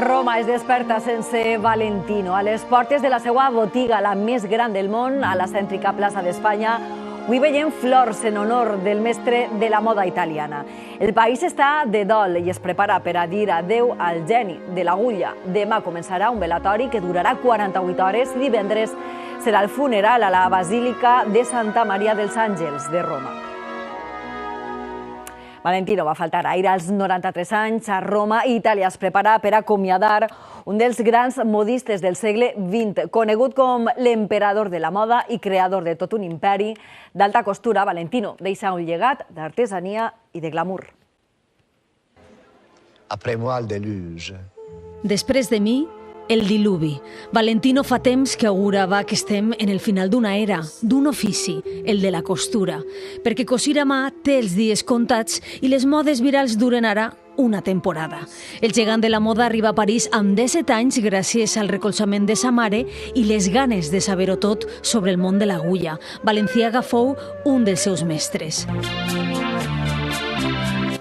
Roma es desperta sense Valentino. A les portes de la seva botiga, la més gran del món, a la cèntrica plaça d'Espanya, avui veiem flors en honor del mestre de la moda italiana. El país està de dol i es prepara per a dir adeu al geni de l'agulla. Demà començarà un velatori que durarà 48 hores i divendres serà el funeral a la Basílica de Santa Maria dels Àngels de Roma. Valentino va faltar aire als 93 anys a Roma i Itàlia es prepara per acomiadar un dels grans modistes del segle XX, conegut com l'emperador de la moda i creador de tot un imperi d'alta costura. Valentino deixa un llegat d'artesania i de glamour. Après moi, el deluge. Després de mi, el diluvi. Valentino fa temps que augurava que estem en el final d'una era, d'un ofici, el de la costura, perquè cosir a mà té els dies comptats i les modes virals duren ara una temporada. El gegant de la moda arriba a París amb 17 anys gràcies al recolzament de sa mare i les ganes de saber-ho tot sobre el món de l'agulla. Balenciaga fou un dels seus mestres.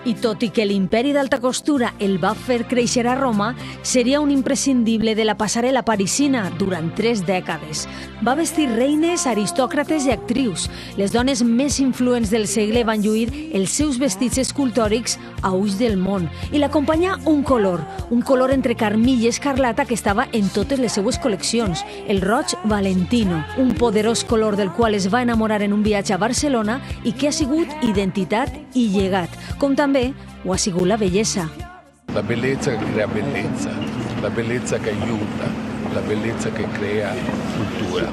I tot i que l'imperi d'alta costura el va fer créixer a Roma, seria un imprescindible de la passarel·la parisina durant 3 dècades. Va vestir reines, aristòcrates i actrius. Les dones més influents del segle van lluir els seus vestits escultòrics a ulls del món i l'acompanyà un color entre carmí i escarlata que estava en totes les seues col·leccions, el roig Valentino, un poderós color del qual es va enamorar en un viatge a Barcelona i que ha sigut identitat i llegat, com també ho ha sigut la bellesa. La bellezza che crea bellezza, la bellezza che aiuta, la bellezza che crea cultura.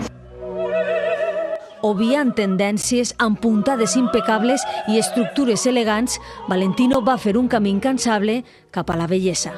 Obviant tendències amb puntades impecables i estructures elegants, Valentino va fer un camí incansable cap a la bellesa.